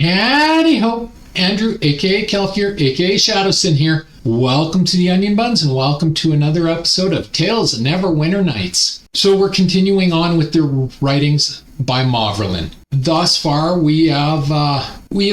Howdy ho, Andrew, aka Kelf here, aka Shadowson here. Welcome to the Onion Buns and welcome to another episode of Tales of Neverwinter Nights. So we're continuing on with the writings by Mauvrelin. Thus far, we have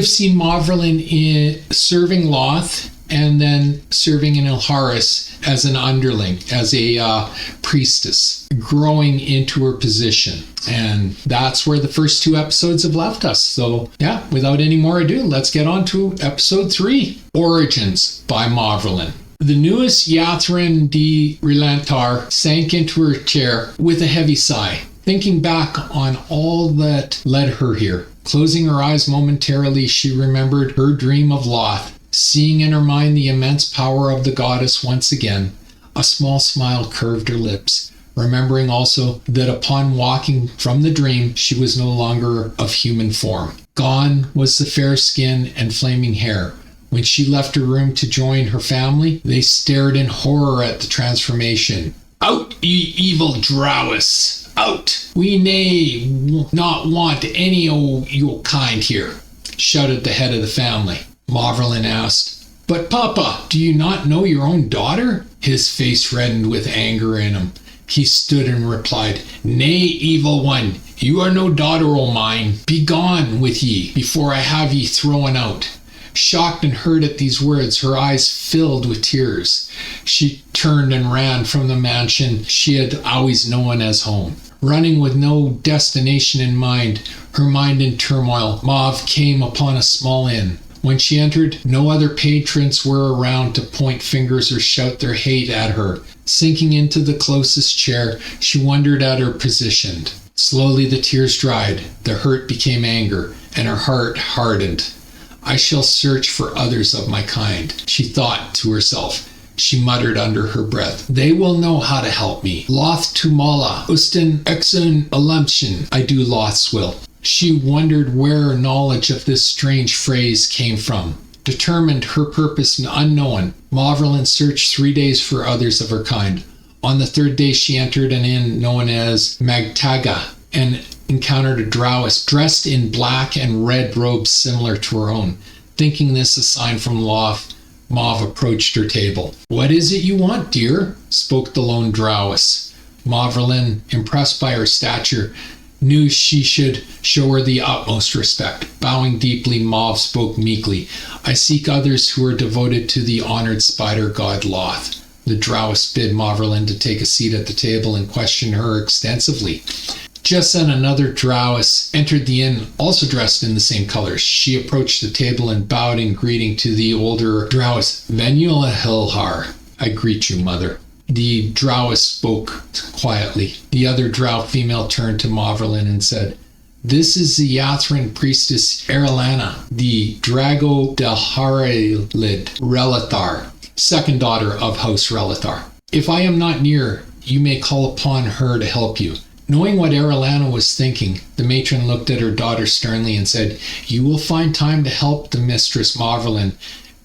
seen Mauvrelin serving Loth and then serving in Ilharis as an underling, as a priestess, growing into her position. And that's where the first two episodes have left us. So yeah, without any more ado, let's get on to episode 3, Origins by Mauvrelin. The newest Yathrin de Relantar sank into her chair with a heavy sigh, thinking back on all that led her here. Closing her eyes momentarily, she remembered her dream of Loth, seeing in her mind the immense power of the goddess once again. A small smile curved her lips, remembering also that upon walking from the dream, she was no longer of human form. Gone was the fair skin and flaming hair. When she left her room to join her family, they stared in horror at the transformation. "Out, ye evil Drowis! Out! We nay not want any o' your kind here," shouted the head of the family. Mauvrelin asked, "But Papa, do you not know your own daughter?" His face reddened with anger in him. He stood and replied, "Nay, evil one, you are no daughter o' mine. Begone with ye, before I have ye thrown out." Shocked and hurt at these words, her eyes filled with tears. She turned and ran from the mansion she had always known as home. Running with no destination in mind, her mind in turmoil, Mauve came upon a small inn. When she entered, no other patrons were around to point fingers or shout their hate at her. Sinking into the closest chair, she wondered at her position. Slowly the tears dried, the hurt became anger, and her heart hardened. "I shall search for others of my kind," she thought to herself. She muttered under her breath, "They will know how to help me. Loth tumala, ustin exun alumption, I do Loth's will." She wondered where her knowledge of this strange phrase came from. Determined, her purpose unknown, Mauvrelin searched 3 days for others of her kind. On the third day she entered an inn known as Magtaga and encountered a Drowis dressed in black and red robes similar to her own. Thinking this a sign from Loth, Mauve approached her table. "What is it you want, dear?" spoke the lone Drowis. Mauvrelin, impressed by her stature, knew she should show her the utmost respect. Bowing deeply, Mauve spoke meekly. "I seek others who are devoted to the honored spider god Loth." The Drowis bid Mauvrelin to take a seat at the table and questioned her extensively. Just then another Drowis entered the inn, also dressed in the same colors. She approached the table and bowed in greeting to the older Drowis. "Venula Hilhar, I greet you, mother." The Drowis spoke quietly. The other Drow female turned to Mauvrelin and said, "This is the Yathrin priestess Erelana, the Drago Delharelid Relathar, second daughter of House Relathar. If I am not near, you may call upon her to help you." Knowing what Erelana was thinking, the matron looked at her daughter sternly and said, "You will find time to help the mistress Mauvrelin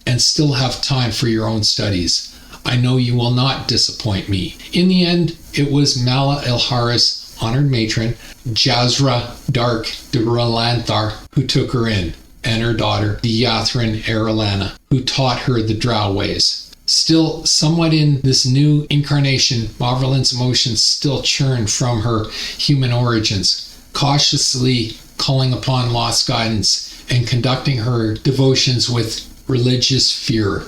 and still have time for your own studies. I know you will not disappoint me." In the end, it was Mala Ilharis, honored matron, Jazra Dark de Relanthar, who took her in, and her daughter, the Yathrin Erelana, who taught her the Drow ways. Still, somewhat in this new incarnation, Mauvrelин's emotions still churned from her human origins. Cautiously calling upon Loth's guidance and conducting her devotions with religious fear,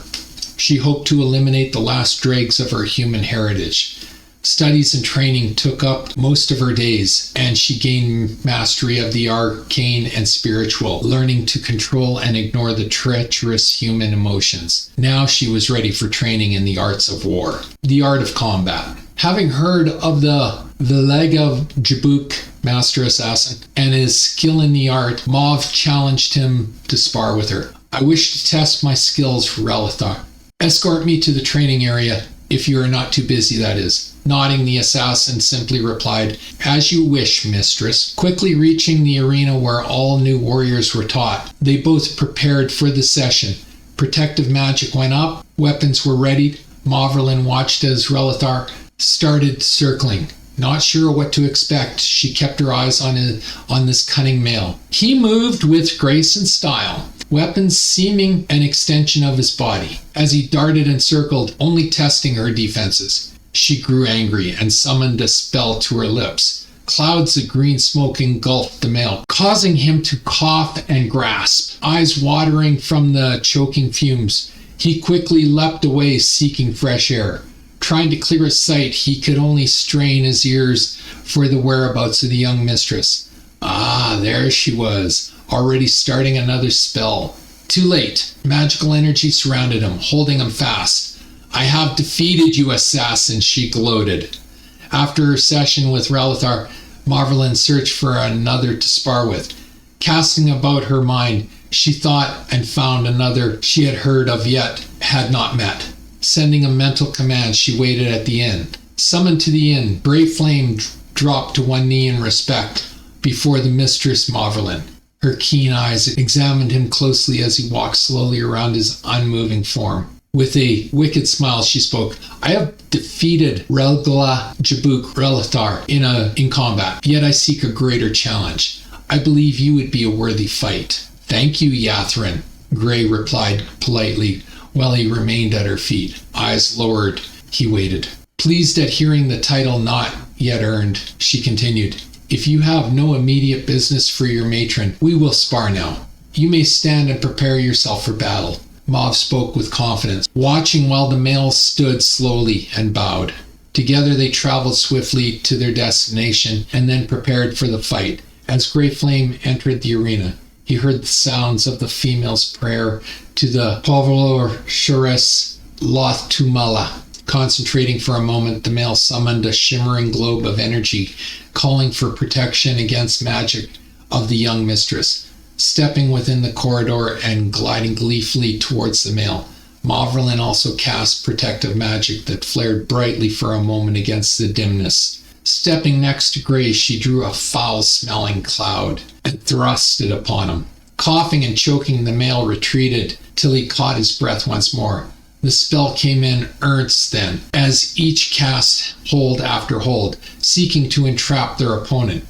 she hoped to eliminate the last dregs of her human heritage. Studies and training took up most of her days, and she gained mastery of the arcane and spiritual, learning to control and ignore the treacherous human emotions. Now she was ready for training in the arts of war, the art of combat. Having heard of the Vileg of Jabuk, master assassin, and his skill in the art, Mauve challenged him to spar with her. "I wish to test my skills, Relathar. Escort me to the training area, if you are not too busy, that is." Nodding, the assassin simply replied, "As you wish, mistress." Quickly reaching the arena where all new warriors were taught, they both prepared for the session. Protective magic went up, weapons were readied. Mauvrelin watched as Relathar started circling, Not sure what to expect, she kept her eyes on this cunning male. He moved with grace and style, weapons seeming an extension of his body, as he darted and circled, only testing her defenses. She grew angry and summoned a spell to her lips. Clouds of green smoke engulfed the male, causing him to cough and grasp, eyes watering from the choking fumes. He quickly leapt away, seeking fresh air. Trying to clear his sight, he could only strain his ears for the whereabouts of the young mistress. Ah, there she was, already starting another spell. Too late. Magical energy surrounded him, holding him fast. I have defeated you, assassin, she gloated. After her session with Relithar, Marvelyn searched for another to spar with. Casting about her mind, she thought and found another she had heard of yet had not met. Sending a mental command, she waited at the inn. Summoned to the inn, Brave Flame dropped to one knee in respect before the mistress Marvelyn. Her keen eyes examined him closely as he walked slowly around his unmoving form. With a wicked smile, she spoke. I have defeated Relgla Jabuk Relithar in combat, yet I seek a greater challenge. I believe you would be a worthy fight. Thank you, Yathrin, Grey replied politely, while he remained at her feet. Eyes lowered, he waited. Pleased at hearing the title not yet earned, she continued, If you have no immediate business for your matron, we will spar now. You may stand and prepare yourself for battle. Mauve spoke with confidence, watching while the male stood slowly and bowed. Together they traveled swiftly to their destination and then prepared for the fight. As Grey Flame entered the arena, he heard the sounds of the female's prayer to the Povlor Shuris Loth Tumala. Concentrating for a moment, the male summoned a shimmering globe of energy, calling for protection against magic of the young mistress. Stepping within the corridor and gliding gleefully towards the male, Marvelyn also cast protective magic that flared brightly for a moment against the dimness. Stepping next to Grey, she drew a foul-smelling cloud and thrust it upon him. Coughing and choking, the male retreated till he caught his breath once more. The spell came in earnest then, as each cast hold after hold, seeking to entrap their opponent.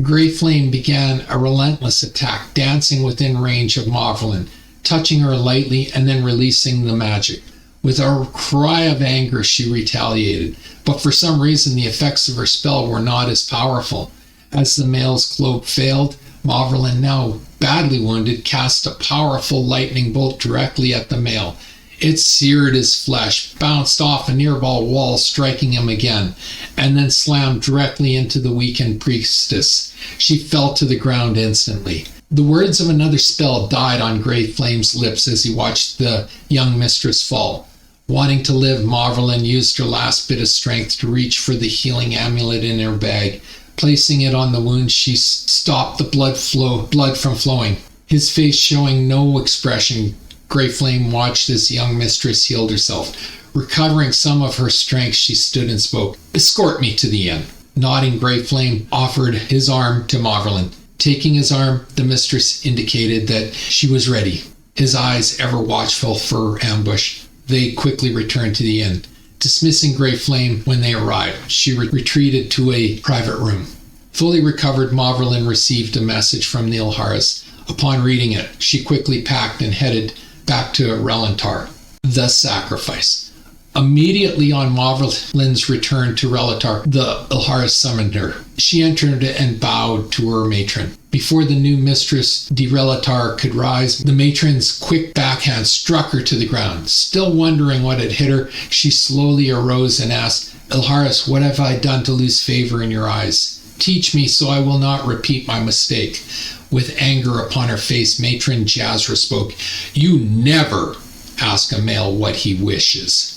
Grey Flame began a relentless attack, dancing within range of Marvelyn, touching her lightly and then releasing the magic. With a cry of anger, she retaliated, but for some reason the effects of her spell were not as powerful. As the male's cloak failed, Marvelyn, now badly wounded, cast a powerful lightning bolt directly at the male. It seared his flesh, bounced off a nearby wall, striking him again, and then slammed directly into the weakened priestess. She fell to the ground instantly. The words of another spell died on Grey Flame's lips as he watched the young mistress fall. Wanting to live, Marvelyn used her last bit of strength to reach for the healing amulet in her bag. Placing it on the wound, she stopped the blood from flowing. His face showing no expression, Grey Flame watched as the young mistress healed herself. Recovering some of her strength, she stood and spoke. Escort me to the inn. Nodding, Grey Flame offered his arm to Marvelyn. Taking his arm, the mistress indicated that she was ready. His eyes ever watchful for ambush, they quickly returned to the inn. Dismissing Grey Flame when they arrived, she retreated to a private room. Fully recovered, Marvelyn received a message from Nilharis. Upon reading it, she quickly packed and headed back to Relentar. The sacrifice. Immediately on Marvelyn's return to Relentar, the Ilharis summoned her. She entered and bowed to her matron. Before the new mistress de Relentar could rise, the matron's quick backhand struck her to the ground. Still wondering what had hit her, she slowly arose and asked, Ilharis, what have I done to lose favor in your eyes? Teach me so I will not repeat my mistake. With anger upon her face, Matron Jazra spoke. You never ask a male what he wishes.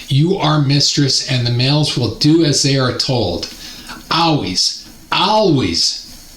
You are mistress, and the males will do as they are told. Always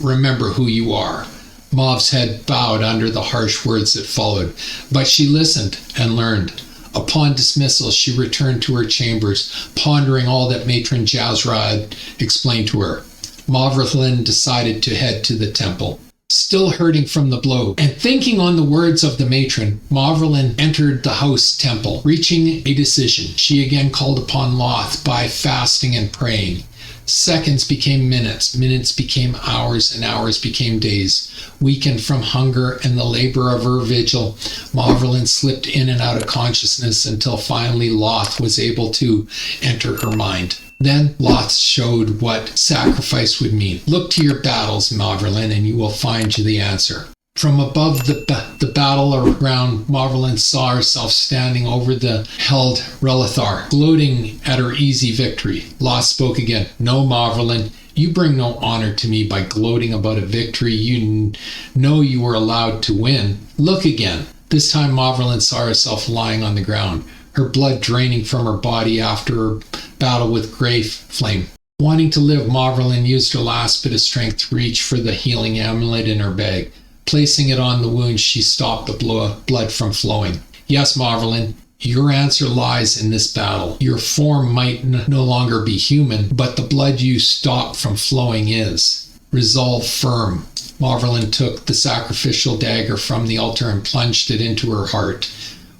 remember who you are. Mauve's head bowed under the harsh words that followed, but she listened and learned. Upon dismissal, she returned to her chambers, pondering all that Matron Jazra had explained to her. Marvelyn decided to head to the temple. Still hurting from the blow, and thinking on the words of the matron, Marvelyn entered the house temple. Reaching a decision, she again called upon Loth by fasting and praying. Seconds became minutes, minutes became hours, and hours became days. Weakened from hunger and the labor of her vigil, Maverlin slipped in and out of consciousness until finally Loth was able to enter her mind. Then Loth showed what sacrifice would mean. Look to your battles, Maverlin, and you will find you the answer. From above the battle ground, Maverlin saw herself standing over the held Relithar, gloating at her easy victory. Loth spoke again. No, Maverlin, you bring no honor to me by gloating about a victory you know you were allowed to win. Look again. This time Maverlin saw herself lying on the ground, her blood draining from her body after her battle with Grey Flame. Wanting to live, Maverlin used her last bit of strength to reach for the healing amulet in her bag. Placing it on the wound, she stopped the blood from flowing. Yes, Maverlin, your answer lies in this battle. Your form might no longer be human, but the blood you stopped from flowing is. Resolve firm. Maverlin took the sacrificial dagger from the altar and plunged it into her heart.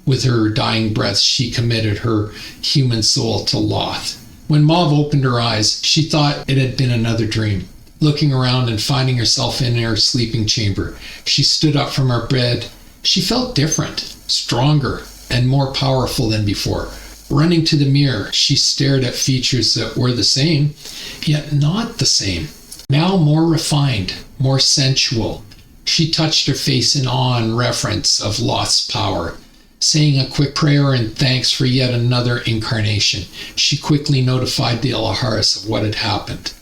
With her dying breath, she committed her human soul to Loth. When Mav opened her eyes, she thought it had been another dream. Looking around and finding herself in her sleeping chamber, she stood up from her bed. She felt different, stronger, and more powerful than before. Running to the mirror, she stared at features that were the same, yet not the same. Now more refined, more sensual. She touched her face in awe and reverence of Loth's power. Saying a quick prayer and thanks for yet another incarnation, she quickly notified the Ilaharis of what had happened.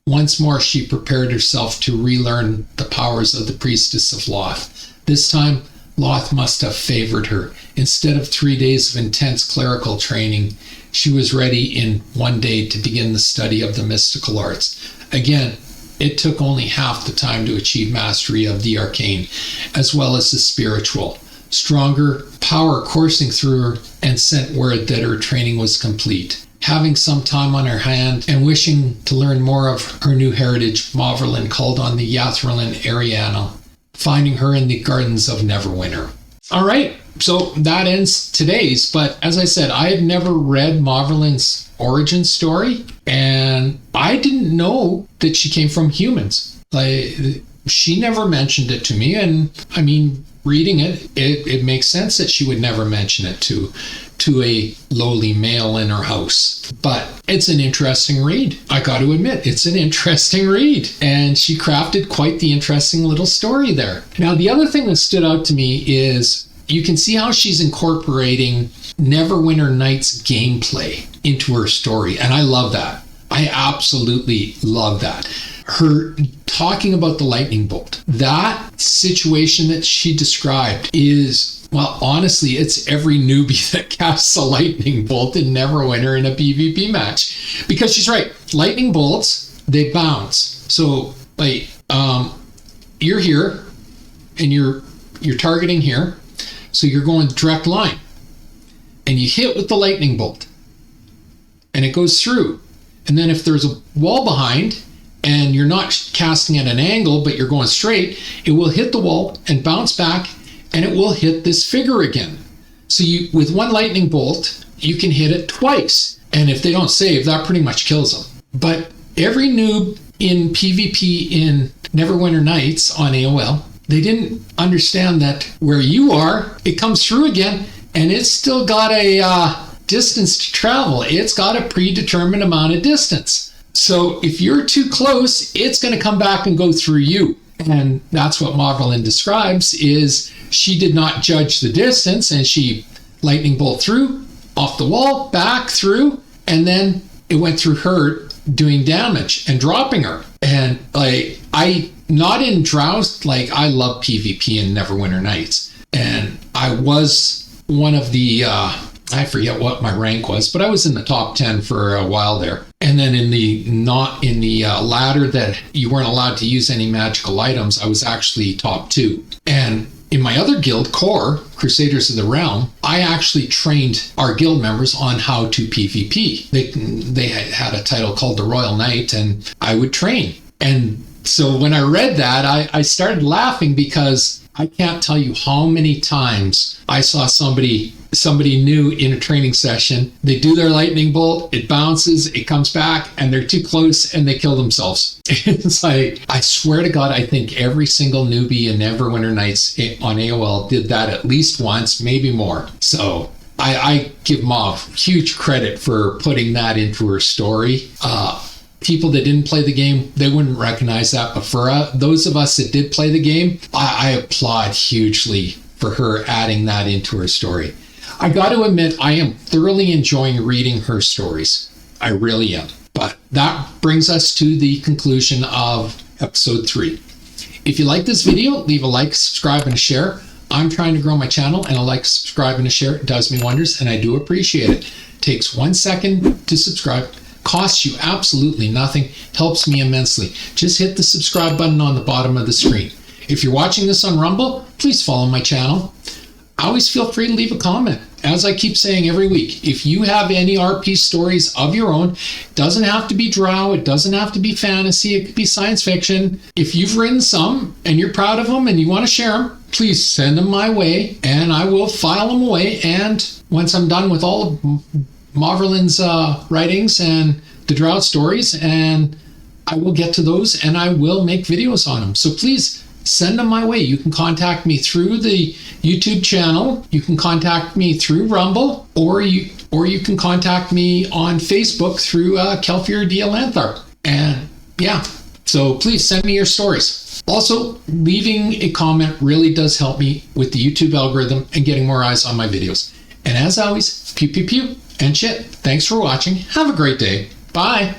Once more, she prepared herself to relearn the powers of the priestess of Loth. This time, Loth must have favored her. Instead of 3 days of intense clerical training, she was ready in 1 day to begin the study of the mystical arts. Again, it took only half the time to achieve mastery of the arcane, as well as the spiritual. Stronger power coursing through her and sent word that her training was complete. Having some time on her hand and wishing to learn more of her new heritage, Maverlin called on the Yathralin Ariana, finding her in the gardens of Neverwinter. All right, so that ends today's, but as I said, I had never read Maverlin's origin story, and I didn't know that she came from humans. She never mentioned it to me, and I mean, reading it makes sense that she would never mention it to a lowly male in her house. But it's an interesting read. I got to admit, it's an interesting read. And she crafted quite the interesting little story there. Now, the other thing that stood out to me is you can see how she's incorporating Neverwinter Nights gameplay into her story. And I love that. I absolutely love that. Her talking about the lightning bolt, that situation that she described is, well, honestly, it's every newbie that casts a lightning bolt in Neverwinter in a PvP match. Because she's right, lightning bolts, they bounce. So, like, you're here, and you're targeting here, so you're going direct line. And you hit with the lightning bolt, and it goes through. And then if there's a wall behind, and you're not casting at an angle, but you're going straight, it will hit the wall and bounce back, and it will hit this figure again. So with one lightning bolt, you can hit it twice. And if they don't save, that pretty much kills them. But every noob in PvP in Neverwinter Nights on AOL, they didn't understand that where you are, it comes through again, and it's still got a distance to travel. It's got a predetermined amount of distance. So if you're too close, it's going to come back and go through you. And that's what Maverlin describes, is she did not judge the distance, and she lightning bolt through, off the wall, back through, and then it went through her, doing damage and dropping her. And not in Drowse, I love PvP in Neverwinter Nights. And I was one of the, I forget what my rank was, but I was in the top 10 for a while there. And then in the ladder that you weren't allowed to use any magical items, I was actually top 2. And in my other guild, Core, Crusaders of the Realm, I actually trained our guild members on how to PvP. They had a title called the Royal Knight, and I would train. And so when I read that, I started laughing because I can't tell you how many times I saw somebody new in a training session. They do their lightning bolt, it bounces, it comes back, and they're too close and they kill themselves. It's like, I swear to God, I think every single newbie in Neverwinter Nights on AOL did that at least once, maybe more. So I give Mauve huge credit for putting that into her story. People that didn't play the game, they wouldn't recognize that. But for those of us that did play the game, I applaud hugely for her adding that into her story. I got to admit, I am thoroughly enjoying reading her stories. I really am. But that brings us to the conclusion of episode 3. If you like this video, leave a like, subscribe, and a share. I'm trying to grow my channel, and a like, subscribe, and a share does me wonders, and I do appreciate it. It takes 1 second to subscribe. Costs you absolutely nothing, helps me immensely. Just hit the subscribe button on the bottom of the screen. If you're watching this on Rumble, please follow my channel. Always feel free to leave a comment. As I keep saying every week, if you have any RP stories of your own, it doesn't have to be drow, it doesn't have to be fantasy, it could be science fiction. If you've written some and you're proud of them and you want to share them, please send them my way and I will file them away. And once I'm done with all of Mauverlin's writings and the drow stories, and I will get to those and I will make videos on them. So please send them my way. You can contact me through the YouTube channel, you can contact me through Rumble, or you can contact me on Facebook through Kelfier Dialantharp. And yeah, so please send me your stories. Also, leaving a comment really does help me with the YouTube algorithm and getting more eyes on my videos. And as always, pew pew pew and shit. Thanks for watching. Have a great day. Bye.